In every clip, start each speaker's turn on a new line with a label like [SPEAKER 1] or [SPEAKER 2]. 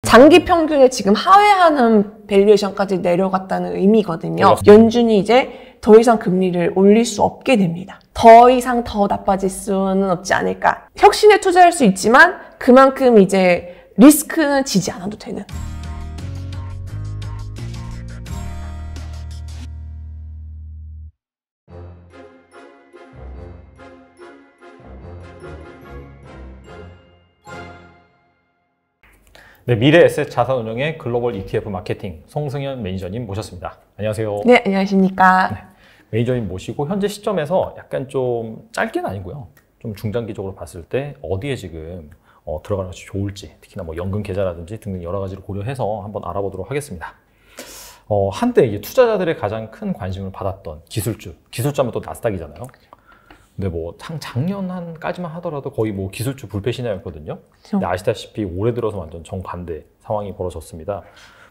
[SPEAKER 1] 장기 평균에 지금 하회하는 밸류에이션까지 내려갔다는 의미거든요. 연준이 이제 더 이상 금리를 올릴 수 없게 됩니다. 더 이상 더 나빠질 수는 없지 않을까. 혁신에 투자할 수 있지만 그만큼 이제 리스크는 지지 않아도 되는.
[SPEAKER 2] 네, 미래에셋 자산운용의 글로벌 ETF 마케팅 송승현 매니저님 모셨습니다. 안녕하세요.
[SPEAKER 1] 네, 안녕하십니까.
[SPEAKER 2] 네, 매니저님 모시고 현재 시점에서 약간 좀 짧게는 아니고요. 좀 중장기적으로 봤을 때 어디에 지금 들어가는 것이 좋을지, 특히나 뭐 연금 계좌라든지 등등 여러 가지를 고려해서 한번 알아보도록 하겠습니다. 한때 이제 투자자들의 가장 큰 관심을 받았던 기술주하면 또 나스닥이잖아요. 근데 뭐 작년까지만 하더라도 거의 뭐 기술주 불패 신화였거든요. 근데 아시다시피 올해 들어서 완전 정반대 상황이 벌어졌습니다.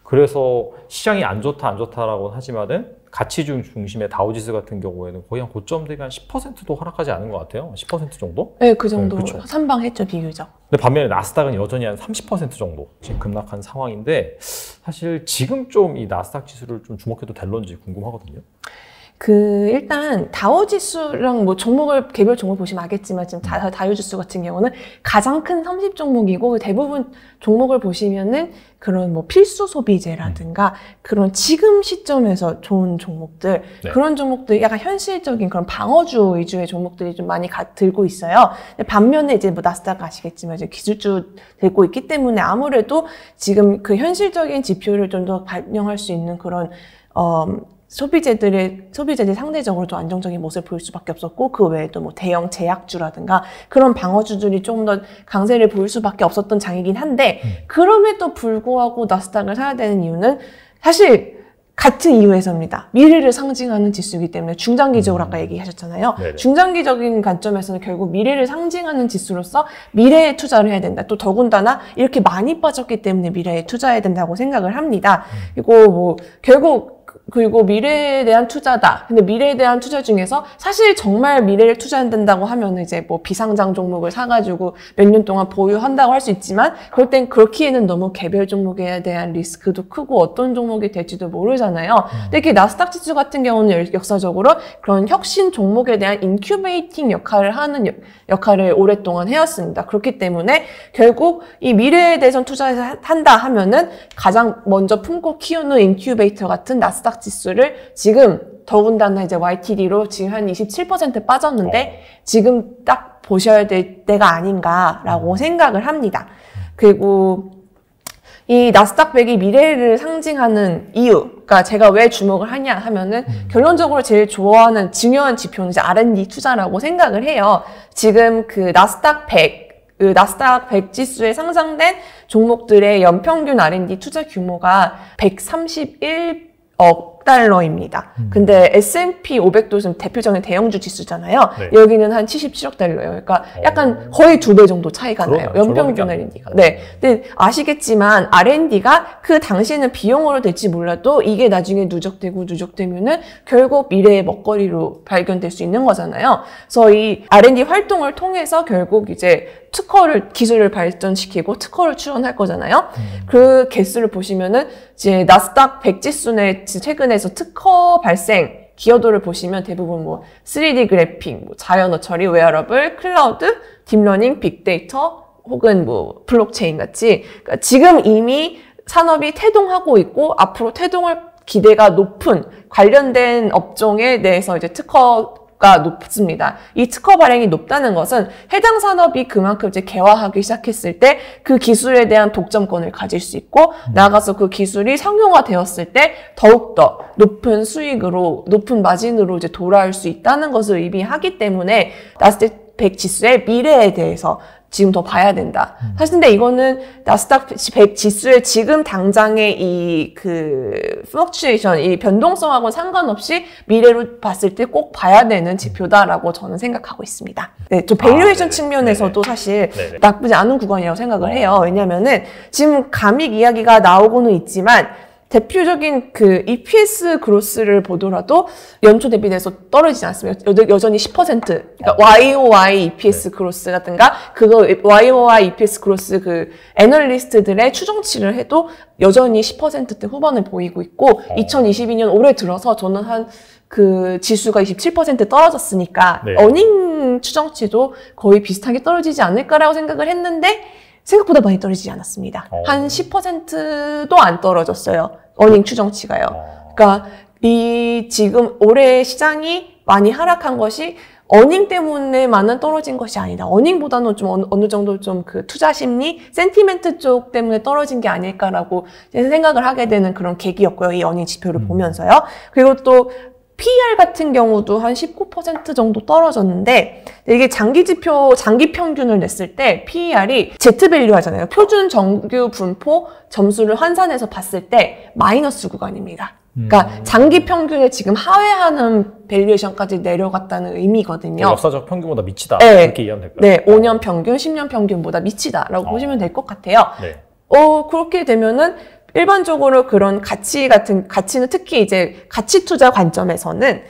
[SPEAKER 2] 그래서 시장이 안 좋다라고 하지만은 가치주 중심의 다우지수 같은 경우에는 거의 한 고점대가 한 10%도 하락하지 않은 것 같아요. 10% 정도?
[SPEAKER 1] 네, 그 정도.
[SPEAKER 2] 네,
[SPEAKER 1] 선방했죠, 비교적.
[SPEAKER 2] 근데 반면에 나스닥은 여전히 한 30% 정도 지금 급락한 상황인데, 사실 지금 좀 이 나스닥 지수를 좀 주목해도 될런지 궁금하거든요.
[SPEAKER 1] 일단 다우지수랑 뭐 개별 종목 보시면 알겠지만 지금 다우지수 같은 경우는 가장 큰 30 종목이고, 대부분 종목을 보시면은 그런 뭐 필수 소비재라든가 그런 지금 시점에서 좋은 종목들,
[SPEAKER 2] 네.
[SPEAKER 1] 그런 종목들 약간 현실적인 그런 방어주 위주의 종목들이 좀 많이 들고 있어요. 반면에 이제 뭐 나스닥 아시겠지만 이제 기술주 들고 있기 때문에 아무래도 지금 그 현실적인 지표를 좀 더 반영할 수 있는 그런 소비재들이 상대적으로 좀 안정적인 모습을 보일 수밖에 없었고, 그 외에도 뭐 대형 제약주라든가 그런 방어주들이 조금 더 강세를 보일 수밖에 없었던 장이긴 한데, 그럼에도 불구하고 나스닥을 사야 되는 이유는 사실 같은 이유에서입니다. 미래를 상징하는 지수이기 때문에. 중장기적으로 아까 얘기하셨잖아요.
[SPEAKER 2] 네네.
[SPEAKER 1] 중장기적인 관점에서는 결국 미래를 상징하는 지수로서 미래에 투자를 해야 된다. 또 더군다나 이렇게 많이 빠졌기 때문에 미래에 투자해야 된다고 생각을 합니다. 그리고 미래에 대한 투자다. 근데 미래에 대한 투자 중에서 사실 정말 미래를 투자한다고 하면 이제 뭐 비상장 종목을 사가지고 몇 년 동안 보유한다고 할 수 있지만, 그럴 땐 그렇기에는 너무 개별 종목에 대한 리스크도 크고 어떤 종목이 될지도 모르잖아요. 근데 이렇게 나스닥 지수 같은 경우는 역사적으로 그런 혁신 종목에 대한 인큐베이팅 역할을 오랫동안 해왔습니다. 그렇기 때문에 결국 이 미래에 대해서 투자한다 하면은 가장 먼저 품고 키우는 인큐베이터 같은 나스닥 지수를 지금 더군다나 이제 YTD로 지금 한 27% 빠졌는데 지금 딱 보셔야 될 때가 아닌가라고 생각을 합니다. 그리고 이 나스닥 100이 미래를 상징하는 이유가 제가 왜 주목을 하냐 하면은 결론적으로 제일 좋아하는 중요한 지표는 이제 R&D 투자라고 생각을 해요. 지금 그 나스닥 100 지수에 상장된 종목들의 연평균 R&D 투자 규모가 131억 달러입니다. 근데 S&P 500도 지금 대표적인 대형주 지수잖아요. 네. 여기는 한 77억 달러예요. 그러니까 약간 거의 2배 정도 차이가 나요. 연평균 R&D가. 네. 근데 아시겠지만 R&D가 그 당시에는 비용으로 될지 몰라도 이게 나중에 누적되면은 결국 미래의 먹거리로 발견될 수 있는 거잖아요. 그래서 이 R&D 활동을 통해서 결국 이제 기술을 발전시키고 특허를 출원할 거잖아요. 그 개수를 보시면은 이제 나스닥 100 지수의 최근에서 특허 발생 기여도를 보시면 대부분 뭐 3D 그래픽, 뭐 자연어 처리, 웨어러블, 클라우드, 딥러닝, 빅데이터 혹은 뭐 블록체인 같이, 그러니까 지금 이미 산업이 태동하고 있고 앞으로 태동할 기대가 높은 관련된 업종에 대해서 이제 특허가 높습니다. 이 특허 발행이 높다는 것은 해당 산업이 그만큼 이제 개화하기 시작했을 때 그 기술에 대한 독점권을 가질 수 있고, 나아가서 그 기술이 상용화되었을 때 더욱더 높은 수익으로, 높은 마진으로 이제 돌아올 수 있다는 것을 의미하기 때문에 나스닥 100 지수의 미래에 대해서 지금 더 봐야 된다. 사실 근데 이거는 나스닥 100 지수의 지금 당장의 플럭추에이션, 이 변동성하고는 상관없이 미래로 봤을 때 꼭 봐야 되는 지표다라고 저는 생각하고 있습니다. 네, 저 밸류에이션 측면에서도 사실 나쁘지 않은 구간이라고 생각을 해요. 왜냐면은 지금 감익 이야기가 나오고는 있지만 대표적인 그 EPS 그로스를 보더라도 연초 대비돼서 떨어지지 않습니다. 여전히 10%. 그러니까 YOY EPS 그로스라든가 그거 YOY EPS 그로스 그 애널리스트들의 추정치를 해도 여전히 10%대 후반을 보이고 있고 2022년 올해 들어서 저는 한 그 지수가 27% 떨어졌으니까
[SPEAKER 2] 네.
[SPEAKER 1] 어닝 추정치도 거의 비슷하게 떨어지지 않을까라고 생각을 했는데 생각보다 많이 떨어지지 않았습니다. 한 10%도 안 떨어졌어요. 어닝 추정치가요. 그러니까 이 지금 올해 시장이 많이 하락한 것이 어닝 때문에만은 떨어진 것이 아니다. 어닝보다는 좀 어느 정도 좀 그 투자 심리, 센티멘트 쪽 때문에 떨어진 게 아닐까라고 생각을 하게 되는 그런 계기였고요. 이 어닝 지표를 보면서요. 그리고 또 PER 같은 경우도 한 19% 정도 떨어졌는데 이게 장기 지표, 장기 평균을 냈을 때 PER이 Z밸류 하잖아요. 표준 정규 분포 점수를 환산해서 봤을 때 마이너스 구간입니다. 그러니까 장기 평균에 지금 하회하는 밸류에이션까지 내려갔다는 의미거든요.
[SPEAKER 2] 역사적 평균보다 미치다.
[SPEAKER 1] 네.
[SPEAKER 2] 그렇게 이해하면 될까요?
[SPEAKER 1] 네, 5년 평균, 10년 평균보다 미치다라고 보시면 될 것 같아요.
[SPEAKER 2] 네.
[SPEAKER 1] 그렇게 되면은 일반적으로 그런 가치는 특히 이제 가치 투자 관점에서는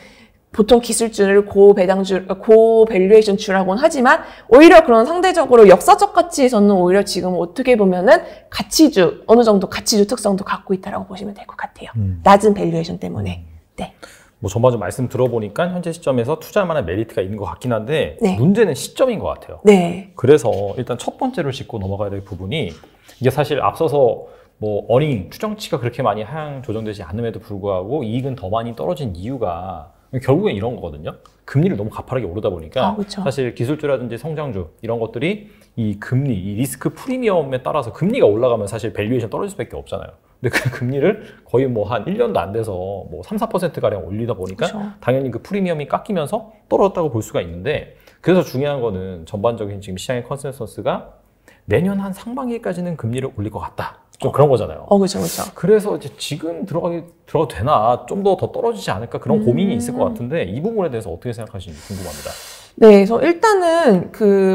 [SPEAKER 1] 보통 기술주를 고밸류에이션주라고는 하지만 오히려 그런 상대적으로 역사적 가치에서는 오히려 지금 어떻게 보면은 가치주, 어느 정도 가치주 특성도 갖고 있다라고 보시면 될 것 같아요. 낮은 밸류에이션 때문에. 네.
[SPEAKER 2] 뭐 전반적으로 말씀 들어보니까 현재 시점에서 투자할 만한 메리트가 있는 것 같긴 한데
[SPEAKER 1] 네.
[SPEAKER 2] 문제는 시점인 것 같아요.
[SPEAKER 1] 네.
[SPEAKER 2] 그래서 일단 첫 번째로 짚고 넘어가야 될 부분이 이게 사실 앞서서 뭐 어닝 추정치가 그렇게 많이 하향 조정되지 않음에도 불구하고 이익은 더 많이 떨어진 이유가 결국엔 이런 거거든요. 금리를 너무 가파르게 오르다 보니까
[SPEAKER 1] 그렇죠.
[SPEAKER 2] 사실 기술주라든지 성장주 이런 것들이 이 금리, 이 리스크 프리미엄에 따라서 금리가 올라가면 사실 밸류에이션 떨어질 수밖에 없잖아요. 근데 그 금리를 거의 뭐 한 1년도 안 돼서 뭐 3, 4%가량 올리다 보니까
[SPEAKER 1] 그렇죠.
[SPEAKER 2] 당연히 그 프리미엄이 깎이면서 떨어졌다고 볼 수가 있는데 그래서 중요한 거는 전반적인 지금 시장의 컨센서스가 내년 한 상반기까지는 금리를 올릴 것 같다. 좀 그런 거잖아요.
[SPEAKER 1] 그렇죠, 그렇죠.
[SPEAKER 2] 그래서 이제 지금 들어가도 되나 좀 더 떨어지지 않을까 그런 고민이 있을 것 같은데 이 부분에 대해서 어떻게 생각하시는지 궁금합니다.
[SPEAKER 1] 네, 그래서 일단은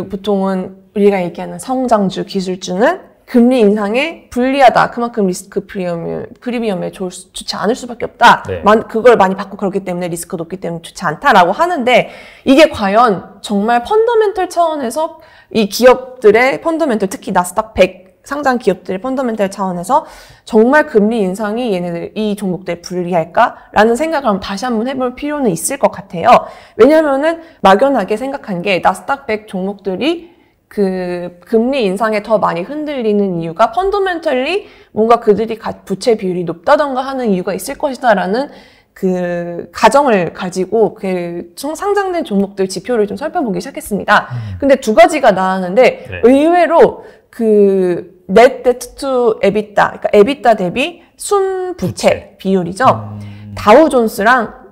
[SPEAKER 1] 보통은 우리가 얘기하는 성장주, 기술주는 금리 인상에 불리하다. 그만큼 리스크 프리미엄에 좋지 않을 수밖에 없다.
[SPEAKER 2] 네.
[SPEAKER 1] 그걸 많이 받고 그렇기 때문에 리스크가 높기 때문에 좋지 않다라고 하는데 이게 과연 정말 펀더멘털 차원에서 이 기업들의 펀더멘털, 특히 나스닥 100 상장 기업들의 펀더멘털 차원에서 정말 금리 인상이 이 종목들에 불리할까라는 생각을 다시 한번 해볼 필요는 있을 것 같아요. 왜냐면은 막연하게 생각한 게 나스닥 100 종목들이 그 금리 인상에 더 많이 흔들리는 이유가 펀더멘털리 뭔가 그들이 부채 비율이 높다던가 하는 이유가 있을 것이다라는 그 가정을 가지고 그 상장된 종목들 지표를 좀 살펴보기 시작했습니다. 근데 두 가지가 나왔는데
[SPEAKER 2] 네.
[SPEAKER 1] 의외로 그 net debt to EBITDA, 그러니까 EBITDA 대비 순부채 비율이죠. 다우존스랑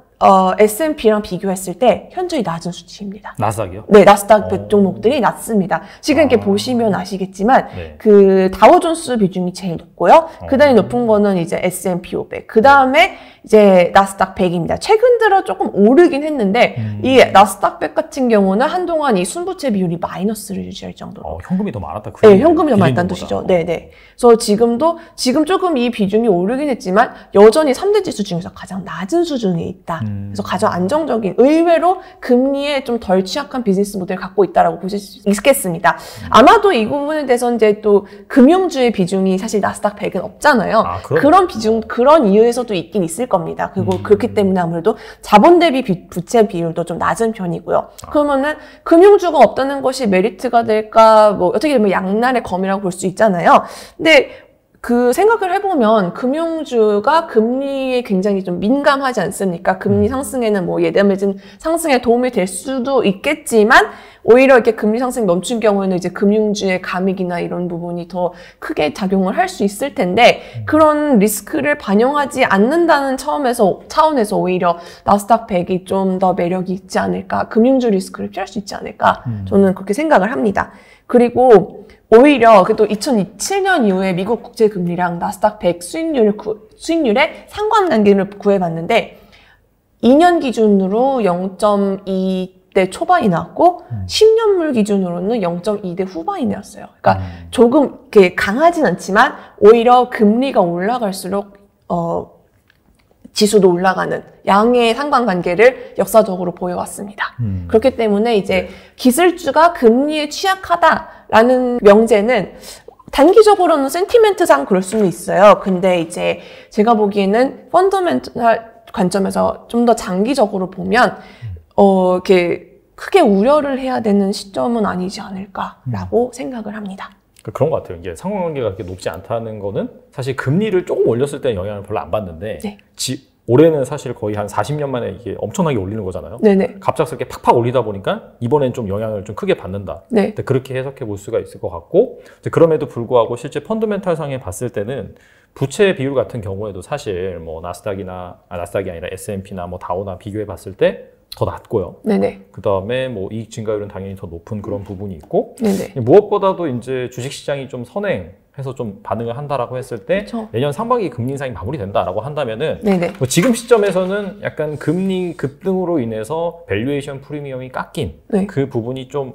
[SPEAKER 1] S&P랑 비교했을 때 현저히 낮은 수치입니다.
[SPEAKER 2] 나스닥이요?
[SPEAKER 1] 네, 나스닥 100 종목들이 낮습니다. 지금 이렇게 보시면 아시겠지만
[SPEAKER 2] 네.
[SPEAKER 1] 그 다우존스 비중이 제일 높고요. 그다음에 높은 거는 이제 S&P 500. 그다음에 이제 나스닥 100입니다. 최근 들어 조금 오르긴 했는데 이 나스닥 100 같은 경우는 한동안 이 순부채 비율이 마이너스를 유지할 정도로.
[SPEAKER 2] 현금이 더 많았다.
[SPEAKER 1] 네, 현금이 더 많았다는 뜻이죠. 네, 네. 그래서 지금 조금 이 비중이 오르긴 했지만 여전히 3대 지수 중에서 가장 낮은 수준에 있다. 그래서 가장 안정적인, 의외로 금리에 좀 덜 취약한 비즈니스 모델을 갖고 있다라고 보실 수 있겠습니다. 아마도 이 부분에 대해서 이제 또 금융주의 비중이 사실 나스닥 100은 없잖아요. 그런 이유에서도 있긴 있을 겁니다. 그리고 그렇기 때문에 아무래도 자본 대비 부채 비율도 좀 낮은 편이고요. 그러면은 금융주가 없다는 것이 메리트가 될까? 뭐 어떻게 보면 양날의 검이라고 볼 수 있잖아요. 근데 그 생각을 해보면 금융주가 금리에 굉장히 좀 민감하지 않습니까? 금리 상승에는 뭐 예대매진 상승에 도움이 될 수도 있겠지만 오히려 이렇게 금리 상승이 멈춘 경우에는 이제 금융주의 감익이나 이런 부분이 더 크게 작용을 할 수 있을 텐데 그런 리스크를 반영하지 않는다는 차원에서 오히려 나스닥 100이 좀 더 매력이 있지 않을까? 금융주 리스크를 피할 수 있지 않을까? 저는 그렇게 생각을 합니다. 그리고 오히려 또 2007년 이후에 미국 국제금리랑 나스닥 100 수익률의 상관관계를 구해봤는데 2년 기준으로 0.2대 초반이 나왔고 10년물 기준으로는 0.2대 후반이 나왔어요. 그러니까 조금 이렇게 강하진 않지만 오히려 금리가 올라갈수록 지수도 올라가는 양의 상관관계를 역사적으로 보여왔습니다. 그렇기 때문에 이제 기술주가 금리에 취약하다라는 명제는 단기적으로는 센티멘트상 그럴 수는 있어요. 근데 이제 제가 보기에는 펀더멘털 관점에서 좀 더 장기적으로 보면 이렇게 크게 우려를 해야 되는 시점은 아니지 않을까라고 생각을 합니다.
[SPEAKER 2] 그런 것 같아요. 이게 상관관계가 그렇게 높지 않다는 거는 사실 금리를 조금 올렸을 때 영향을 별로 안 받는데
[SPEAKER 1] 네.
[SPEAKER 2] 올해는 사실 거의 한 40년 만에 이게 엄청나게 올리는 거잖아요.
[SPEAKER 1] 네네.
[SPEAKER 2] 갑작스럽게 팍팍 올리다 보니까 이번엔 좀 영향을 좀 크게 받는다.
[SPEAKER 1] 네.
[SPEAKER 2] 그렇게 해석해 볼 수가 있을 것 같고, 그럼에도 불구하고 실제 펀더멘탈 상에 봤을 때는 부채 비율 같은 경우에도 사실 뭐 나스닥이 아니라 S&P나 뭐 다우나 비교해 봤을 때 더 낮고요.
[SPEAKER 1] 네네.
[SPEAKER 2] 그 다음에 뭐 이익 증가율은 당연히 더 높은 그런 부분이 있고,
[SPEAKER 1] 네네.
[SPEAKER 2] 무엇보다도 이제 주식시장이 좀 선행해서 좀 반응을 한다라고 했을 때
[SPEAKER 1] 그쵸.
[SPEAKER 2] 내년 상반기 금리 인상이 마무리된다라고 한다면은
[SPEAKER 1] 네네.
[SPEAKER 2] 뭐 지금 시점에서는 약간 금리 급등으로 인해서 밸류에이션 프리미엄이 깎인
[SPEAKER 1] 네.
[SPEAKER 2] 그 부분이 좀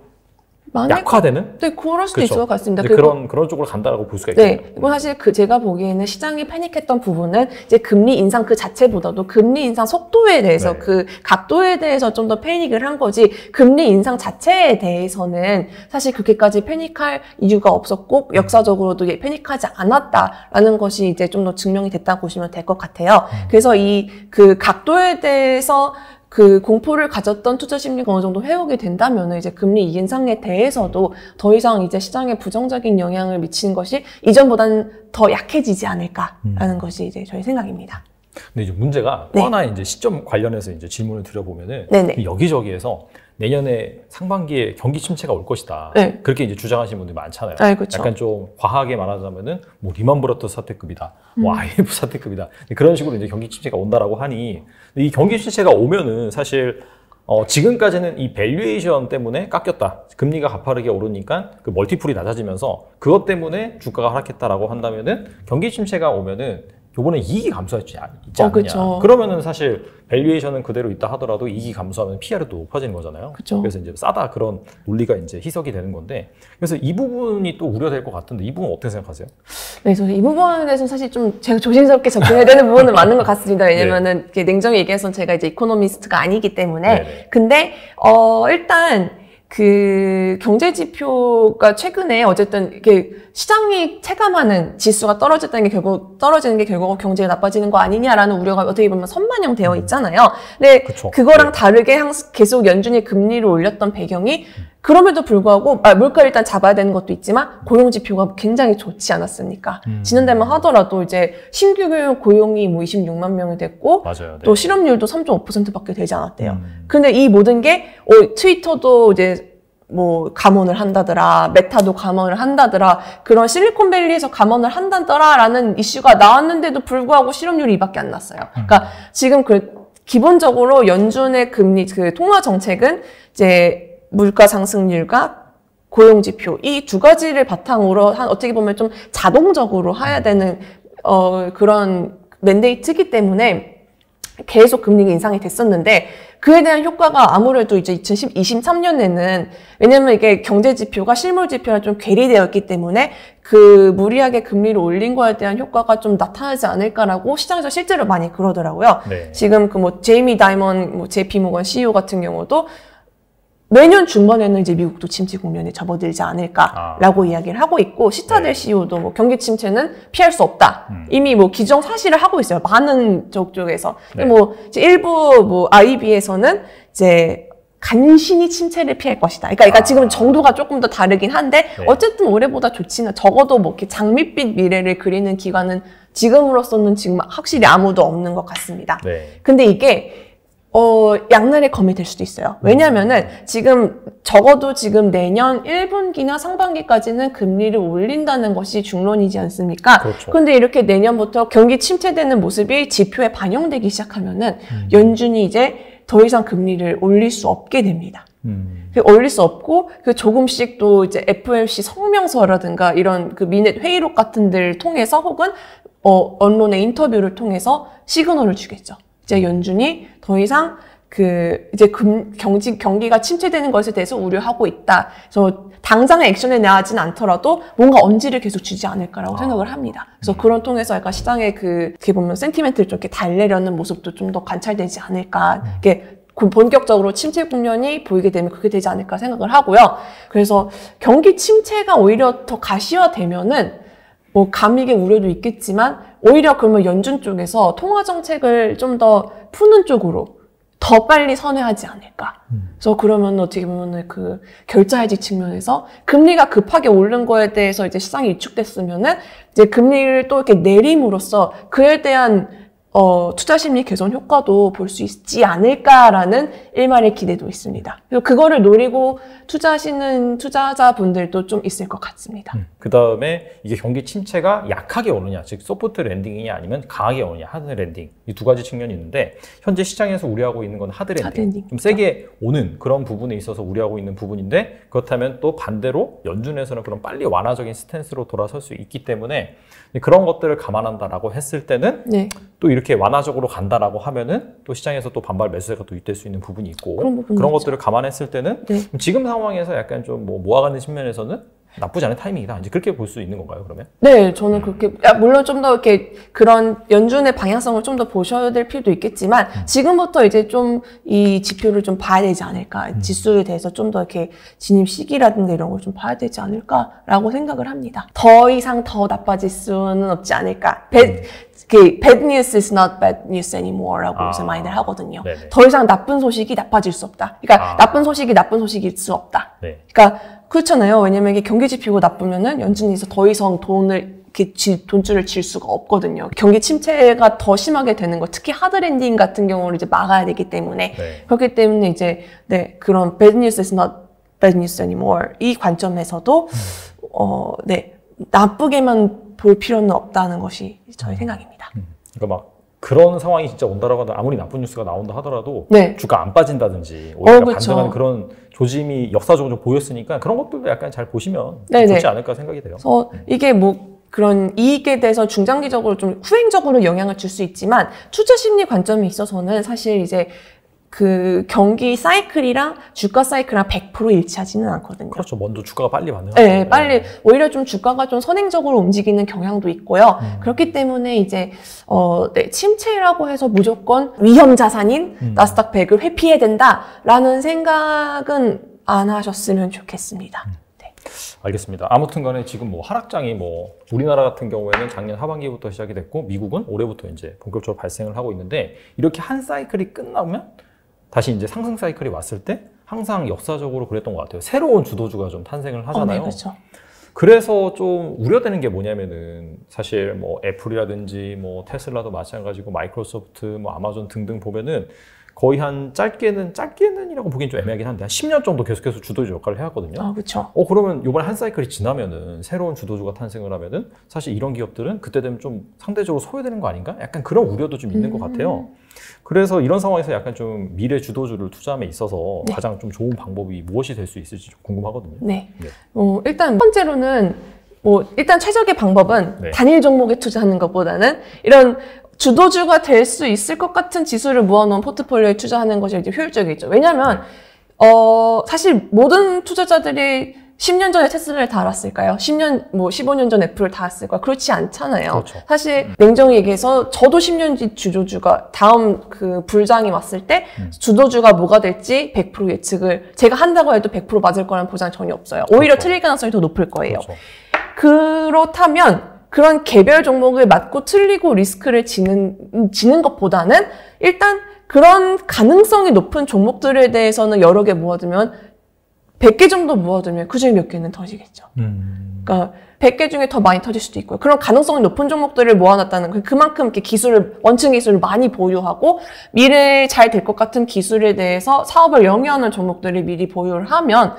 [SPEAKER 2] 약화되는?
[SPEAKER 1] 네, 그럴 수도
[SPEAKER 2] 그쵸?
[SPEAKER 1] 있을 것 같습니다.
[SPEAKER 2] 그런 쪽으로 간다라고 볼 수가 있겠네요.
[SPEAKER 1] 네, 이건 사실 제가 보기에는 시장이 패닉했던 부분은 이제 금리 인상 그 자체보다도 금리 인상 속도에 대해서
[SPEAKER 2] 네.
[SPEAKER 1] 그 각도에 대해서 좀 더 패닉을 한 거지, 금리 인상 자체에 대해서는 사실 그렇게까지 패닉할 이유가 없었고 역사적으로도 패닉하지 않았다라는 것이 이제 좀 더 증명이 됐다고 보시면 될 것 같아요. 그래서 그 각도에 대해서 그 공포를 가졌던 투자 심리가 어느 정도 회복이 된다면 이제 금리 인상에 대해서도 더 이상 이제 시장에 부정적인 영향을 미치는 것이 이전보다는 더 약해지지 않을까라는 것이 이제 저희 생각입니다.
[SPEAKER 2] 근데 이제 문제가 또 하나 이제 시점 관련해서 이제 질문을 드려보면은 여기저기에서 내년에 상반기에 경기 침체가 올 것이다.
[SPEAKER 1] 네.
[SPEAKER 2] 그렇게 이제 주장하시는 분들이 많잖아요.
[SPEAKER 1] 그렇죠.
[SPEAKER 2] 약간 좀 과하게 말하자면은 뭐 리만 브라더스 사태급이다, 뭐 IMF 사태급이다. 그런 식으로 이제 경기 침체가 온다라고 하니 이 경기 침체가 오면은 사실 지금까지는 이 밸류에이션 때문에 깎였다. 금리가 가파르게 오르니까 그 멀티플이 낮아지면서 그것 때문에 주가가 하락했다라고 한다면은 경기 침체가 오면은 요번에 이익이 감소했지 않느냐.
[SPEAKER 1] 그쵸.
[SPEAKER 2] 그러면은 사실 밸류에이션은 그대로 있다 하더라도 이익이 감소하면 PR이 또 높아지는 거잖아요.
[SPEAKER 1] 그쵸.
[SPEAKER 2] 그래서 이제 싸다 그런 논리가 이제 희석이 되는 건데, 그래서 이 부분이 또 우려될 것 같은데 이 부분 어떻게 생각하세요?
[SPEAKER 1] 네, 저는 이 부분에 대해서는 사실 좀 제가 조심스럽게 접근해야 되는 부분은 맞는 것 같습니다. 왜냐면은 이렇게 냉정히 얘기해서 제가 이제 이코노미스트가 아니기 때문에.
[SPEAKER 2] 네네.
[SPEAKER 1] 근데 일단 그 경제 지표가 최근에 어쨌든 이게 시장이 체감하는 지수가 떨어지는 게 결국 경제가 나빠지는 거 아니냐라는 우려가 어떻게 보면 선반영되어 있잖아요. 근데
[SPEAKER 2] 그쵸.
[SPEAKER 1] 그거랑 다르게 계속 연준이 금리를 올렸던 배경이 그럼에도 불구하고 물가를 일단 잡아야 되는 것도 있지만 고용 지표가 굉장히 좋지 않았습니까? 지난달만 하더라도 이제 신규 고용이 뭐 26만 명이 됐고
[SPEAKER 2] 맞아요. 네.
[SPEAKER 1] 또 실업률도 3.5%밖에 되지 않았대요. 근데 이 모든 게 트위터도 이제 뭐 감원을 한다더라, 메타도 감원을 한다더라, 그런 실리콘밸리에서 감원을 한다더라라는 이슈가 나왔는데도 불구하고 실업률이 2밖에 안 났어요. 그러니까 지금 기본적으로 연준의 금리 통화 정책은 이제 물가 상승률과 고용 지표 이 두 가지를 바탕으로 어떻게 보면 좀 자동적으로 해야 되는 그런 맨데이트이기 때문에 계속 금리가 인상이 됐었는데, 그에 대한 효과가 아무래도 이제 2023년에는 왜냐면 이게 경제 지표가 실물 지표랑 좀 괴리되어 있기 때문에 그 무리하게 금리를 올린 거에 대한 효과가 좀 나타나지 않을까라고 시장에서 실제로 많이 그러더라고요.
[SPEAKER 2] 네.
[SPEAKER 1] 지금 제이미 다이먼 JP 모건 CEO 같은 경우도 내년 중반에는 이제 미국도 침체 국면에 접어들지 않을까라고 이야기를 하고 있고, 시타델 CEO도 뭐 경기 침체는 피할 수 없다. 이미 뭐 기정 사실을 하고 있어요. 많은 쪽에서.
[SPEAKER 2] 네.
[SPEAKER 1] 뭐 이제 일부 뭐 IB에서는 이제 간신히 침체를 피할 것이다. 그러니까 지금 정도가 조금 더 다르긴 한데 어쨌든 올해보다 좋지는, 적어도 뭐 이렇게 장밋빛 미래를 그리는 기관은 지금으로서는 지금 확실히 아무도 없는 것 같습니다.
[SPEAKER 2] 네.
[SPEAKER 1] 근데 이게 양날의 검이 될 수도 있어요. 왜냐면은 적어도 지금 내년 1분기나 상반기까지는 금리를 올린다는 것이 중론이지 않습니까?
[SPEAKER 2] 그렇죠.
[SPEAKER 1] 근데 이렇게 내년부터 경기 침체되는 모습이 지표에 반영되기 시작하면은 연준이 이제 더 이상 금리를 올릴 수 없게 됩니다. 올릴 수 없고, 조금씩 또 이제 FOMC 성명서라든가 이런 미넷 회의록 같은 데를 통해서 혹은 언론의 인터뷰를 통해서 시그널을 주겠죠. 이제 연준이 더 이상 이제 경기가 침체되는 것에 대해서 우려하고 있다. 그래서 당장의 액션에 나가진 않더라도 뭔가 언지를 계속 주지 않을까라고 생각을 합니다. 그래서 그런 통해서 약간 시장의 어떻게 보면 센티멘트를 좀 이렇게 달래려는 모습도 좀 더 관찰되지 않을까. 이게 본격적으로 침체 국면이 보이게 되면 그렇게 되지 않을까 생각을 하고요. 그래서 경기 침체가 오히려 더 가시화되면은 뭐 감익의 우려도 있겠지만 오히려 그러면 연준 쪽에서 통화 정책을 좀 더 푸는 쪽으로 더 빨리 선회하지 않을까. 그래서 그러면 어떻게 보면 결자 해지 측면에서 금리가 급하게 오른 거에 대해서 이제 시장이 위축됐으면은 이제 금리를 또 이렇게 내림으로써 그에 대한 투자 심리 개선 효과도 볼 수 있지 않을까라는 일말의 기대도 있습니다. 그리고 그거를 노리고 투자하시는 투자자분들도 좀 있을 것 같습니다.
[SPEAKER 2] 그 다음에 이게 경기 침체가 약하게 오느냐, 즉 소프트 랜딩이냐 아니면 강하게 오느냐, 하드 랜딩. 이 두 가지 측면이 있는데 현재 시장에서 우려하고 있는 건 하드 랜딩. 좀 세게 오는 그런 부분에 있어서 우려하고 있는 부분인데 그렇다면 또 반대로 연준에서는 그런 빨리 완화적인 스탠스로 돌아설 수 있기 때문에 그런 것들을 감안한다라고 했을 때는
[SPEAKER 1] 네.
[SPEAKER 2] 또 이렇게 완화적으로 간다라고 하면은 또 시장에서 또 반발 매수가 또 유입될 수 있는 부분이 있고 그런 것들을 감안했을 때는
[SPEAKER 1] 네.
[SPEAKER 2] 지금 상황에서 약간 좀 모아가는 측면에서는 나쁘지 않은 타이밍이다. 이제 그렇게 볼 수 있는 건가요, 그러면?
[SPEAKER 1] 네, 저는 그렇게, 물론 좀 더 이렇게 그런 연준의 방향성을 좀 더 보셔야 될 필요도 있겠지만, 지금부터 이제 좀 이 지표를 좀 봐야 되지 않을까. 지수에 대해서 좀 더 이렇게 진입 시기라든가 이런 걸 좀 봐야 되지 않을까라고 생각을 합니다. 더 이상 더 나빠질 수는 없지 않을까. bad news is not bad news anymore 라고 요새 많이들 하거든요.
[SPEAKER 2] 네네.
[SPEAKER 1] 더 이상 나쁜 소식이 나빠질 수 없다. 그러니까 나쁜 소식이 나쁜 소식일 수 없다.
[SPEAKER 2] 네.
[SPEAKER 1] 그러니까 그렇잖아요. 왜냐면 이게 경기 지표가 나쁘면은 연준에서 더 이상 돈줄을 칠 수가 없거든요. 경기 침체가 더 심하게 되는 거, 특히 하드 랜딩 같은 경우를 이제 막아야 되기 때문에
[SPEAKER 2] 네.
[SPEAKER 1] 그렇기 때문에 이제 그런 bad news is not bad news anymore 이 관점에서도 나쁘게만 볼 필요는 없다는 것이 저의 생각입니다.
[SPEAKER 2] 그러니까 막 그런 상황이 진짜 온다라고 하더라도 아무리 나쁜 뉴스가 나온다 하더라도
[SPEAKER 1] 네.
[SPEAKER 2] 주가 안 빠진다든지 오히려
[SPEAKER 1] 그렇죠.
[SPEAKER 2] 반등하는 그런 조짐이 역사적으로 좀 보였으니까 그런 것들도 약간 잘 보시면
[SPEAKER 1] 네네.
[SPEAKER 2] 좋지 않을까 생각이 돼요.
[SPEAKER 1] 그래서 이게 그런 이익에 대해서 중장기적으로 좀 후행적으로 영향을 줄 수 있지만 투자 심리 관점에 있어서는 사실 이제 경기 사이클이랑 주가 사이클이랑 100% 일치하지는 않거든요.
[SPEAKER 2] 그렇죠. 먼저 주가가 빨리 반응하고.
[SPEAKER 1] 네, 빨리 오히려 좀 주가가 좀 선행적으로 움직이는 경향도 있고요. 그렇기 때문에 이제 침체라고 해서 무조건 위험 자산인 나스닥 100을 회피해야 된다라는 생각은 안 하셨으면 좋겠습니다. 네.
[SPEAKER 2] 알겠습니다. 아무튼 간에 지금 하락장이 우리나라 같은 경우에는 작년 하반기부터 시작이 됐고 미국은 올해부터 이제 본격적으로 발생을 하고 있는데 이렇게 한 사이클이 끝나면 다시 이제 상승 사이클이 왔을 때 항상 역사적으로 그랬던 것 같아요. 새로운 주도주가 좀 탄생을 하잖아요.
[SPEAKER 1] 네, 그렇죠.
[SPEAKER 2] 그래서 좀 우려되는 게 뭐냐면은 사실 애플이라든지 테슬라도 마찬가지고 마이크로소프트, 아마존 등등 보면은 거의 한 짧게는이라고 보기엔 좀 애매하긴 한데 한 10년 정도 계속해서 주도주 역할을 해왔거든요.
[SPEAKER 1] 그렇죠.
[SPEAKER 2] 그러면 이번에 한 사이클이 지나면은 새로운 주도주가 탄생을 하면은 사실 이런 기업들은 그때 되면 좀 상대적으로 소외되는 거 아닌가? 약간 그런 우려도 좀 있는 것 같아요. 그래서 이런 상황에서 약간 좀 미래 주도주를 투자함에 있어서
[SPEAKER 1] 네.
[SPEAKER 2] 가장 좀 좋은 방법이 무엇이 될 수 있을지 좀 궁금하거든요.
[SPEAKER 1] 네. 일단 첫 번째로는 일단 최적의 방법은
[SPEAKER 2] 네.
[SPEAKER 1] 단일 종목에 투자하는 것보다는 이런 주도주가 될 수 있을 것 같은 지수를 모아놓은 포트폴리오에 투자하는 것이 이제 효율적이죠. 왜냐하면 사실 모든 투자자들이 10년 전에 테슬라를 다 알았을까요? 15년 전 애플을 다 알았을까요? 그렇지 않잖아요.
[SPEAKER 2] 그렇죠.
[SPEAKER 1] 사실 냉정히 얘기해서 저도 10년 뒤 주도주가 다음 불장이 왔을 때 주도주가 뭐가 될지 100% 예측을 제가 한다고 해도 100% 맞을 거라는 보장 전혀 없어요. 오히려
[SPEAKER 2] 그렇죠.
[SPEAKER 1] 틀릴 가능성이 더 높을 거예요.
[SPEAKER 2] 그렇죠.
[SPEAKER 1] 그렇다면 그런 개별 종목을 맞고 틀리고 리스크를 지는 것보다는 일단 그런 가능성이 높은 종목들에 대해서는 여러 개 모아두면 100개 정도 모아두면 그중에 몇 개는 터지겠죠. 그러니까 100개 중에 더 많이 터질 수도 있고요. 그런 가능성이 높은 종목들을 모아놨다는 건 그만큼 이렇게 원층 기술을 많이 보유하고 미래에 잘 될 것 같은 기술에 대해서 사업을 영위하는 종목들을 미리 보유를 하면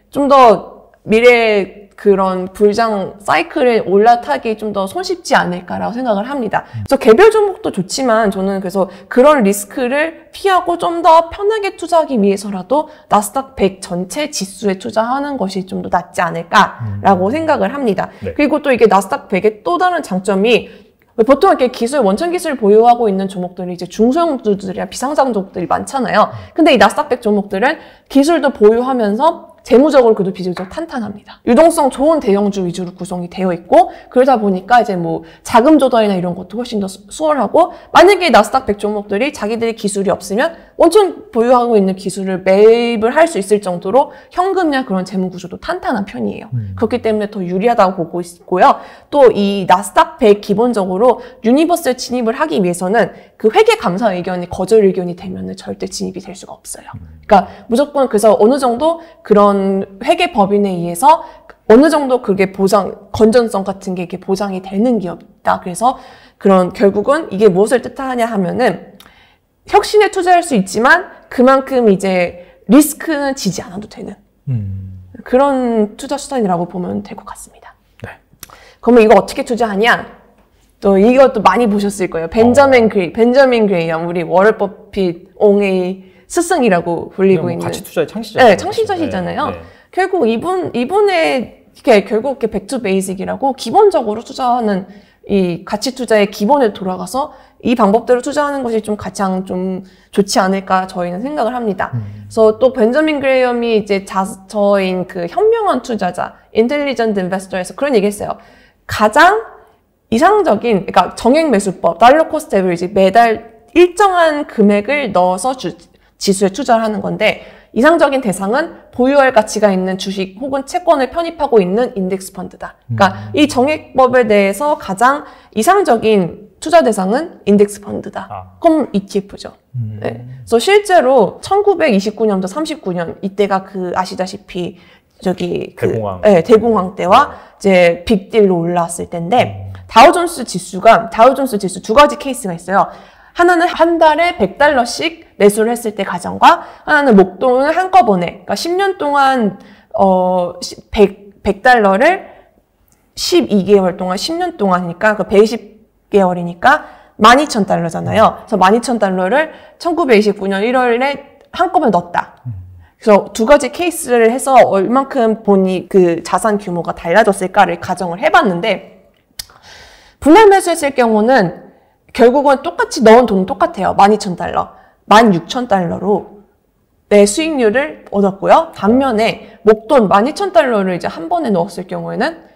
[SPEAKER 1] 좀 더 미래에 그런 불장 사이클에 올라타기 좀 더 손쉽지 않을까라고 생각을 합니다. 그래서 개별 종목도 좋지만 저는 그래서 그런 리스크를 피하고 좀 더 편하게 투자하기 위해서라도 나스닥 100 전체 지수에 투자하는 것이 좀 더 낫지 않을까라고 생각을 합니다.
[SPEAKER 2] 네.
[SPEAKER 1] 그리고 또 이게 나스닥 100의 또 다른 장점이 보통 이렇게 원천 기술 보유하고 있는 종목들이 이제 중소형주들이나 비상장 종목들이 많잖아요. 근데 이 나스닥 100 종목들은 기술도 보유하면서 재무적으로 그래도 비교적 탄탄합니다. 유동성 좋은 대형주 위주로 구성이 되어 있고, 그러다 보니까 이제 뭐 자금 조달이나 이런 것도 훨씬 더 수월하고, 만약에 나스닥 100 종목들이 자기들이 기술이 없으면 원천 보유하고 있는 기술을 매입을 할 수 있을 정도로 현금이나 그런 재무 구조도 탄탄한 편이에요. 그렇기 때문에 더 유리하다고 보고 있고요. 또 이 나스닥 100 기본적으로 유니버스에 진입을 하기 위해서는 그 회계 감사 의견이 거절 의견이 되면은 절대 진입이 될 수가 없어요. 그러니까 무조건 그래서 어느 정도 그런 회계 법인에 의해서 어느 정도 그게 건전성 같은 게 이렇게 보장이 되는 기업이다. 그래서 그런 결국은 이게 무엇을 뜻하냐 하면은 혁신에 투자할 수 있지만 그만큼 이제 리스크는 지지 않아도 되는 그런 투자 수단이라고 보면 될 것 같습니다.
[SPEAKER 2] 네.
[SPEAKER 1] 그러면 이거 어떻게 투자하냐? 또 이것도 많이 보셨을 거예요. 벤저민 그레이엄, 우리 워런 버핏 옹의 스승이라고 불리고 있는
[SPEAKER 2] 가치 투자의 창시자.
[SPEAKER 1] 네, 창시자시잖아요. 네. 결국 이분의 결국 이렇게 백투 베이직이라고 기본적으로 투자하는 이 가치 투자의 기본에 돌아가서 이 방법대로 투자하는 것이 좀 가장 좀 좋지 않을까 저희는 생각을 합니다. 그래서 또 벤저민 그레이엄이 이제 저인 그 현명한 투자자, 인텔리전트 인베스터에서 그런 얘기했어요. 가장 이상적인, 그러니까 정액 매수법, 달러 코스트 에버리지 매달 일정한 금액을 넣어서 지수에 투자를 하는 건데, 이상적인 대상은 보유할 가치가 있는 주식 혹은 채권을 편입하고 있는 인덱스 펀드다. 그러니까 이 정액법에 대해서 가장 이상적인 투자 대상은 인덱스 펀드다. 그럼 ETF죠. 네. 그래서 실제로 1929년부터 39년 이때가 그 아시다시피
[SPEAKER 2] 대공황.
[SPEAKER 1] 네, 대공황 때와 이제 빅딜로 올라왔을 때인데, 다우존스 지수 두 가지 케이스가 있어요. 하나는 한 달에 $100씩 매수를 했을 때 가정과, 하나는 목돈을 한꺼번에, 그러니까 10년 동안 100달러를 12개월 동안 10년 동안이니까 그 120개월이니까 $12,000잖아요. 그래서 $12,000를 1929년 1월에 한꺼번에 넣었다. 그래서 두 가지 케이스를 해서 얼만큼 본이 그 자산 규모가 달라졌을까를 가정을 해봤는데, 분할 매수했을 경우는 결국은 똑같이 넣은 돈은 똑같아요. $12,000. $16,000로 내 수익률을 얻었고요. 반면에 목돈 $12,000를 이제 한 번에 넣었을 경우에는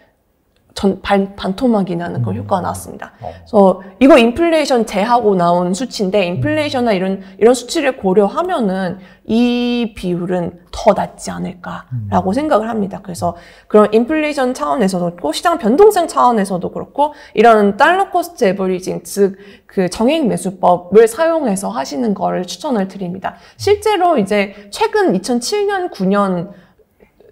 [SPEAKER 1] 반토막이 나는 그런 효과가 나왔습니다. 그래서 이거 인플레이션 제하고 나온 수치인데, 인플레이션이나 이런 수치를 고려하면은 이 비율은 더 낮지 않을까라고 생각을 합니다. 그래서 그런 인플레이션 차원에서도 그렇고, 시장 변동성 차원에서도 그렇고, 이런 달러 코스트 에버리징, 즉 그 정액 매수법을 사용해서 하시는 거를 추천을 드립니다. 실제로 이제 최근 2007년, 9년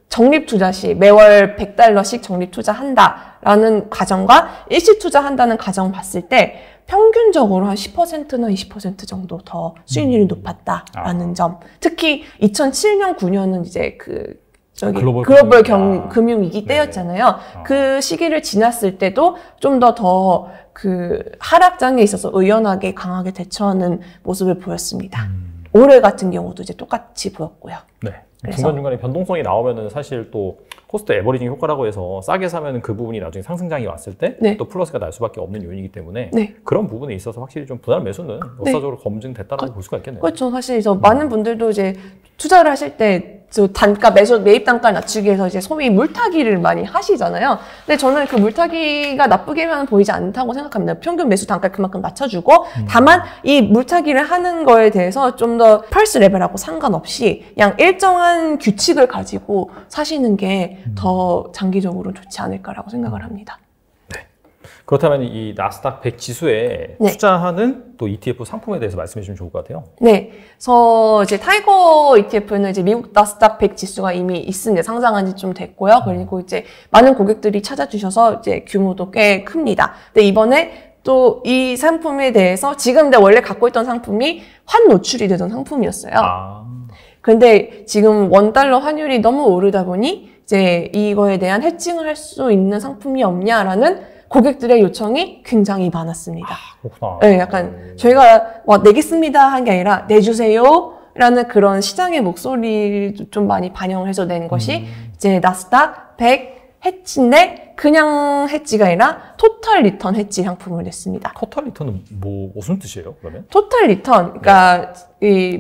[SPEAKER 1] 적립투자 시 매월 $100씩 적립투자한다라는 가정과 일시 투자한다는 가정 봤을 때 평균적으로 한 10%나 20% 정도 더 수익률이 높았다라는 점. 특히 2007년, 9년은 이제 글로벌 금융위기 때였잖아요. 그 시기를 지났을 때도 좀 더 그 하락장에 있어서 의연하게 강하게 대처하는 모습을 보였습니다. 올해 같은 경우도 이제 똑같이 보였고요.
[SPEAKER 2] 네. 중간중간에 변동성이 나오면은 사실 또 코스트 에버리징 효과라고 해서 싸게 사면은 그 부분이 나중에 상승장이 왔을 때 또 플러스가 날 수밖에 없는 요인이기 때문에 그런 부분에 있어서 확실히 좀 분할 매수는 역사적으로 검증됐다라고 볼 수가 있겠네요.
[SPEAKER 1] 그렇죠. 사실 그래서 많은 분들도 이제 투자를 하실 때 매입 단가를 낮추기 위해서 이제 소위 물타기를 많이 하시잖아요. 근데 저는 그 물타기가 나쁘게만 보이지 않다고 생각합니다. 평균 매수 단가를 그만큼 낮춰주고, 다만 이 물타기를 하는 거에 대해서 좀 더 펄스 레벨하고 상관없이 그냥 일정한 규칙을 가지고 사시는 게 더 장기적으로 좋지 않을까라고 생각을 합니다.
[SPEAKER 2] 그렇다면 이 나스닥 100 지수에 투자하는 또 ETF 상품에 대해서 말씀해 주시면 좋을 것 같아요.
[SPEAKER 1] 네. 그래서 이제 타이거 ETF는 이제 미국 나스닥 100 지수가 이미 있습니다. 상장한 지 좀 됐고요. 그리고 이제 많은 고객들이 찾아주셔서 이제 규모도 꽤 큽니다. 근데 이번에 또 이 상품에 대해서 지금 원래 갖고 있던 상품이 환 노출이 되던 상품이었어요. 근데 지금 $1 환율이 너무 오르다 보니 이제 이거에 대한 해칭을 할 수 있는 상품이 없냐라는 고객들의 요청이 굉장히 많았습니다.
[SPEAKER 2] 그렇구나.
[SPEAKER 1] 네, 약간 저희가 내겠습니다 한 게 아니라 내주세요 라는 그런 시장의 목소리를 좀 많이 반영해서 낸 것이 이제 나스닥 100 해치인데 그냥 해지가 아니라 토탈 리턴 해지 상품을 냈습니다.
[SPEAKER 2] 토탈 리턴은 무슨 뜻이에요, 그러면?
[SPEAKER 1] 토탈 리턴, 그러니까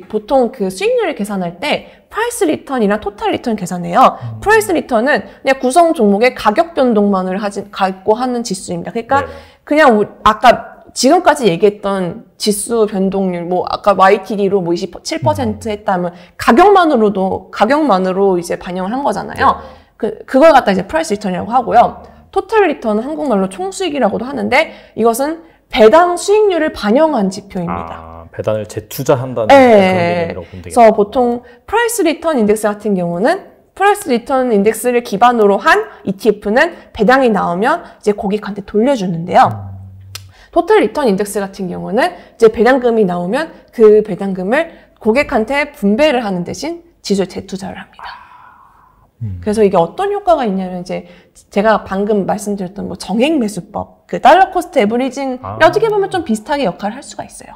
[SPEAKER 1] 보통 그 수익률을 계산할 때 프라이스 리턴이랑 토탈 리턴 계산해요. 프라이스 리턴은 그냥 구성 종목의 가격 변동만을 갖고 하는 지수입니다. 그러니까 그냥 아까 지금까지 얘기했던 지수 변동률, 아까 YTD로 27% 했다면 가격만으로 이제 반영을 한 거잖아요. 그걸 갖다 이제 프라이스 리턴이라고 하고요. 토탈 리턴은 한국말로 총수익이라고도 하는데 이것은 배당 수익률을 반영한 지표입니다.
[SPEAKER 2] 배당을 재투자한다는 그런 개념이라고 보면 되겠네요.
[SPEAKER 1] 그래서 보통 프라이스 리턴 인덱스 같은 경우는 프라이스 리턴 인덱스를 기반으로 한 ETF는 배당이 나오면 이제 고객한테 돌려주는데요. 토탈 리턴 인덱스 같은 경우는 이제 배당금이 나오면 그 배당금을 고객한테 분배를 하는 대신 지수에 재투자를 합니다. 그래서 이게 어떤 효과가 있냐면 이제 제가 방금 말씀드렸던 정액 매수법, 그 달러 코스트 에버리징 어떻게 보면 좀 비슷하게 역할을 할 수가 있어요.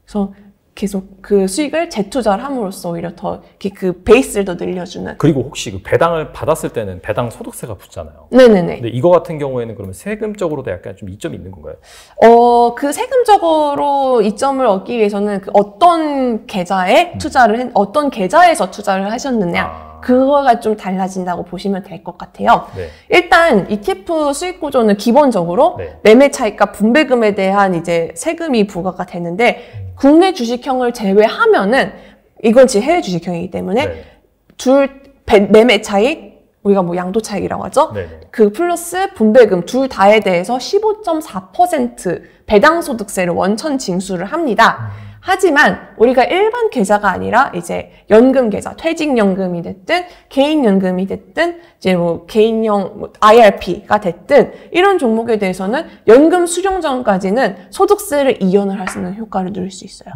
[SPEAKER 1] 그래서 계속 그 수익을 재투자를 함으로써 오히려 더 그 베이스를 더 늘려주는.
[SPEAKER 2] 그리고 혹시 그 배당을 받았을 때는 배당 소득세가 붙잖아요.
[SPEAKER 1] 네네네.
[SPEAKER 2] 근데 이거 같은 경우에는 그러면 세금적으로도 약간 좀 이점이 있는 건가요?
[SPEAKER 1] 그 세금적으로 이점을 얻기 위해서는 그 어떤 계좌에 어떤 계좌에서 투자를 하셨느냐. 그거가 좀 달라진다고 보시면 될 것 같아요. 일단 ETF 수익 구조는 기본적으로 매매 차익과 분배금에 대한 이제 세금이 부과가 되는데 국내 주식형을 제외하면은 이건 지금 해외 주식형이기 때문에 매매 차익, 우리가 양도 차익이라고 하죠. 그 플러스 분배금 둘 다에 대해서 15.4% 배당 소득세를 원천 징수를 합니다. 하지만 우리가 일반 계좌가 아니라 이제 연금 계좌, 퇴직연금이 됐든 개인연금이 됐든 이제 개인형 IRP가 됐든 이런 종목에 대해서는 연금 수령 전까지는 소득세를 이연을 할 수 있는 효과를 누릴 수 있어요.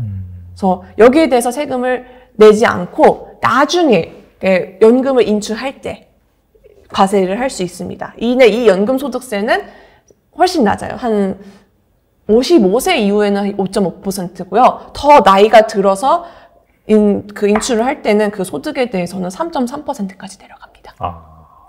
[SPEAKER 1] 그래서 여기에 대해서 세금을 내지 않고 나중에 연금을 인출할 때 과세를 할 수 있습니다. 이 연금 소득세는 훨씬 낮아요. 한 55세 이후에는 5.5%고요. 더 나이가 들어서 인출을 할 때는 그 소득에 대해서는 3.3%까지 내려갑니다.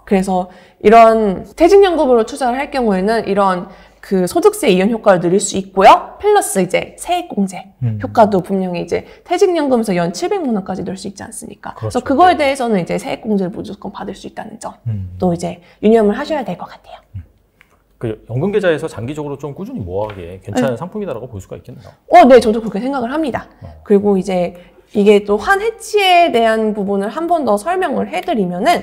[SPEAKER 1] 그래서 이런 퇴직연금으로 투자를 할 경우에는 이런 그 소득세 이연 효과를 누릴 수 있고요. 플러스 이제 세액공제 효과도 분명히 이제 퇴직연금에서 연 700만 원까지 넣을 수 있지 않습니까? 그래서 그거에 대해서는 이제 세액공제를 무조건 받을 수 있다는 점 또 이제 유념을 하셔야 될 것 같아요.
[SPEAKER 2] 그 연금 계좌에서 장기적으로 좀 꾸준히 모아가기에 괜찮은 상품이다라고 볼 수가 있겠네요.
[SPEAKER 1] 네, 저도 그렇게 생각을 합니다. 그리고 이제 이게 또 환 해지에 대한 부분을 한 번 더 설명을 해드리면은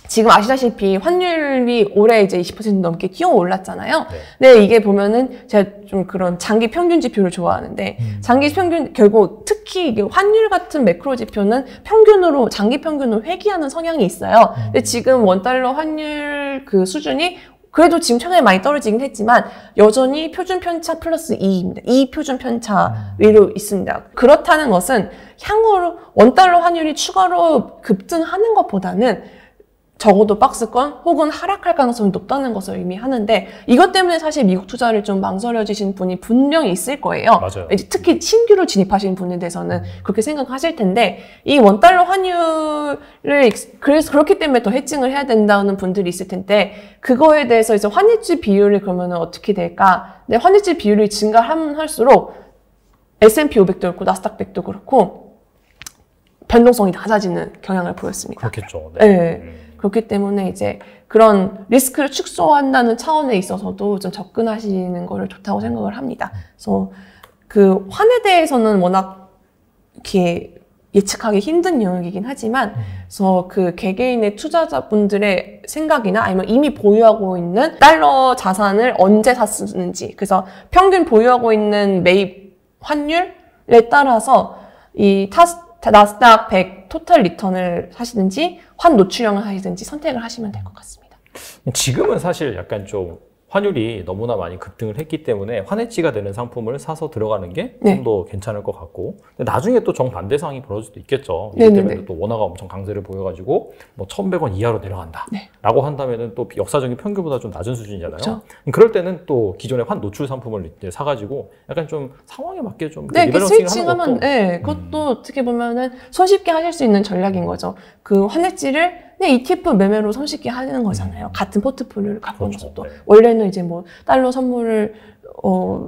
[SPEAKER 1] 지금 아시다시피 환율이 올해 이제 20% 넘게 뛰어 올랐잖아요. 근데 이게 보면은 제가 좀 그런 장기 평균 지표를 좋아하는데 장기 평균 결국 특히 이게 환율 같은 매크로 지표는 장기 평균으로 회귀하는 성향이 있어요. 근데 지금 원달러 환율 그 수준이 그래도 지금 최근에 많이 떨어지긴 했지만 여전히 표준 편차 플러스 2입니다. 2 표준 편차 위로 있습니다. 그렇다는 것은 향후로 원달러 환율이 추가로 급등하는 것보다는 적어도 박스권 혹은 하락할 가능성이 높다는 것을 의미하는데 이것 때문에 사실 미국 투자를 좀 망설여지신 분이 분명히 있을 거예요.
[SPEAKER 2] 맞아요.
[SPEAKER 1] 특히 신규로 진입하신 분에 대해서는 그렇게 생각하실 텐데 이 원달러 환율을 그래서 그렇기 때문에 더 해칭을 해야 된다는 분들이 있을 텐데 그거에 대해서 이제 환해지 비율이 그러면 어떻게 될까? 근데 환해지 비율이 증가하면 할수록 S&P 500도 그렇고 나스닥 100도 그렇고 변동성이 낮아지는 경향을 보였습니다.
[SPEAKER 2] 그렇겠죠.
[SPEAKER 1] 그렇기 때문에 이제 그런 리스크를 축소한다는 차원에 있어서도 좀 접근하시는 거를 좋다고 생각을 합니다. 그래서 그 환에 대해서는 워낙 이렇게 예측하기 힘든 영역이긴 하지만, 그래서 그 개개인의 투자자분들의 생각이나 아니면 이미 보유하고 있는 달러 자산을 언제 샀는지, 그래서 평균 보유하고 있는 매입 환율에 따라서 이 나스닥 100 토탈 리턴을 하시든지 환 노출형을 하시든지 선택을 하시면 될 것 같습니다.
[SPEAKER 2] 지금은 사실 약간 좀 환율이 너무나 많이 급등을 했기 때문에 환해지가 되는 상품을 사서 들어가는 게 좀 더 괜찮을 것 같고, 근데 나중에 또 정반대 상황이 벌어질 수도 있겠죠. 이것 때문에 또 원화가 엄청 강세를 보여가지고 뭐 1,100원 이하로 내려간다 라고 한다면은 또 역사적인 평균보다 좀 낮은 수준이잖아요. 그렇죠. 그럴 때는 또 기존의 환 노출 상품을 이제 사가지고 약간 좀 상황에 맞게 좀 리밸런싱을 하는 것도
[SPEAKER 1] 그것도 어떻게 보면은 손쉽게 하실 수 있는 전략인 거죠. 그 환해지를 그냥 ETF 매매로 손쉽게 하는 거잖아요. 같은 포트폴리오를 갖고
[SPEAKER 2] 그렇죠.
[SPEAKER 1] 있어도.
[SPEAKER 2] 네.
[SPEAKER 1] 원래는 이제 뭐 달러 선물을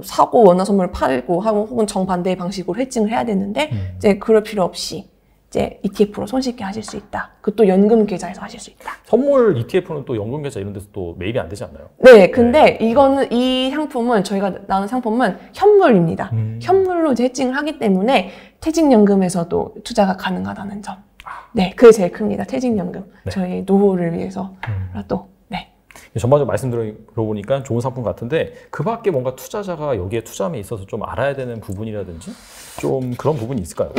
[SPEAKER 1] 사고 원화 선물을 팔고 하고 혹은 정반대의 방식으로 헤징을 해야 되는데 이제 그럴 필요 없이 이제 ETF로 손쉽게 하실 수 있다. 그것도 연금 계좌에서 하실 수 있다.
[SPEAKER 2] 선물 ETF는 또 연금 계좌 이런 데서 또 매입이 안 되지 않나요?
[SPEAKER 1] 네, 근데 이거는 이 상품은 저희가 나눈 상품은 현물입니다. 현물로 이제 헤징을 하기 때문에 퇴직연금에서도 투자가 가능하다는 점. 네, 그게 제일 큽니다. 퇴직연금.
[SPEAKER 2] 네.
[SPEAKER 1] 저희 노후를 위해서라도. 네.
[SPEAKER 2] 전반적으로 말씀 들어보니까 좋은 상품 같은데 그 밖에 뭔가 투자자가 여기에 투자함에 있어서 좀 알아야 되는 부분이라든지 좀 그런 부분이 있을까요?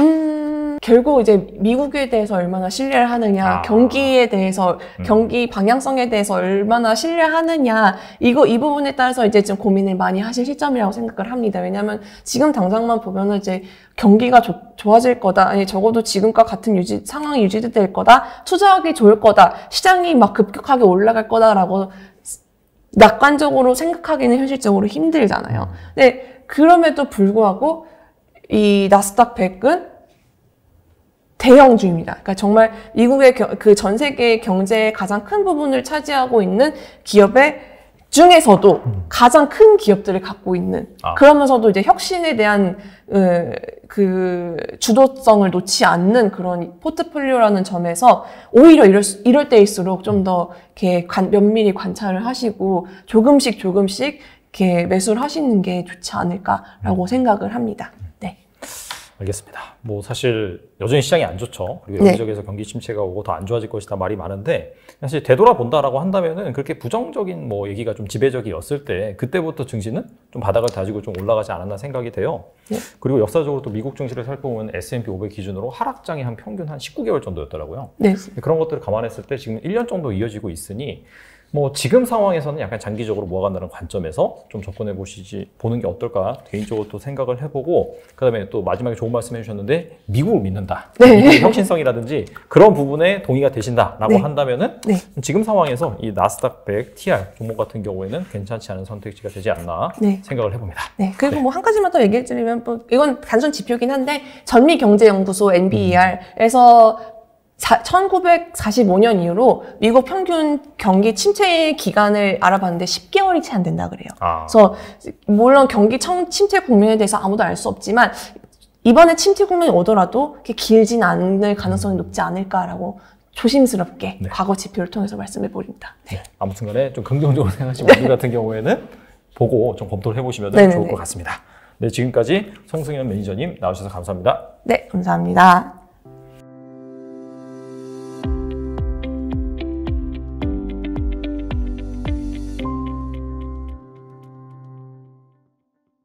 [SPEAKER 1] 결국 이제 미국에 대해서 얼마나 신뢰를 하느냐, 경기에 대해서, 경기 방향성에 대해서 얼마나 신뢰하느냐, 이 부분에 따라서 이제 좀 고민을 많이 하실 시점이라고 생각을 합니다. 왜냐하면 지금 당장만 보면은 이제 경기가 좋아질 거다, 아니 적어도 지금과 같은 상황이 유지될 거다, 투자하기 좋을 거다, 시장이 막 급격하게 올라갈 거다라고 낙관적으로 생각하기는 현실적으로 힘들잖아요. 근데 그럼에도 불구하고 이 나스닥 100은 대형주입니다. 그러니까 정말 미국의 그 전 세계 경제의 가장 큰 부분을 차지하고 있는 기업의 중에서도 가장 큰 기업들을 갖고 있는, 그러면서도 이제 혁신에 대한 그 주도성을 놓지 않는 그런 포트폴리오라는 점에서 오히려 이럴 때일수록 좀 더 이렇게 면밀히 관찰을 하시고 조금씩 이렇게 매수를 하시는 게 좋지 않을까라고 생각을 합니다. 네.
[SPEAKER 2] 알겠습니다. 뭐 사실 여전히 시장이 안 좋죠. 그리고 여기저기서 경기 침체가 오고 더 안 좋아질 것이다 말이 많은데 사실 되돌아본다라고 한다면은 그렇게 부정적인 뭐 얘기가 좀 지배적이었을 때 그때부터 증시는 좀 바닥을 다지고 좀 올라가지 않았나 생각이 돼요. 그리고 역사적으로 또 미국 증시를 살펴보면 S&P 500 기준으로 하락장이 한 평균 한 19개월 정도였더라고요.
[SPEAKER 1] 네.
[SPEAKER 2] 그런 것들을 감안했을 때 지금 1년 정도 이어지고 있으니 뭐 지금 상황에서는 약간 장기적으로 모아간다는 관점에서 좀 접근해 보는 게 어떨까 개인적으로 또 생각을 해보고 그다음에 또 마지막에 좋은 말씀 해주셨는데 미국을 믿는다.
[SPEAKER 1] 네.
[SPEAKER 2] 미국의 혁신성이라든지 그런 부분에 동의가 되신다라고 한다면은 지금 상황에서 이 나스닥 100 TR 종목 같은 경우에는 괜찮지 않은 선택지가 되지 않나 생각을 해봅니다. 네.
[SPEAKER 1] 그리고 뭐 한 가지만 더 얘기해드리면 뭐 이건 단순 지표긴 한데 전미경제연구소 NBER에서 1945년 이후로 미국 평균 경기 침체 기간을 알아봤는데 10개월이 채 안 된다 그래요. 그래서 물론 경기 침체 국면에 대해서 아무도 알 수 없지만 이번에 침체 국면이 오더라도 그렇게 길진 않을 가능성이 높지 않을까라고 조심스럽게 과거 지표를 통해서 말씀해 보립니다.
[SPEAKER 2] 아무튼 간에 좀 긍정적으로 생각하시는 분들 같은 경우에는 보고 좀 검토를 해보시면 좋을 것 같습니다. 네, 지금까지 성승현 매니저님 나오셔서 감사합니다.
[SPEAKER 1] 네, 감사합니다.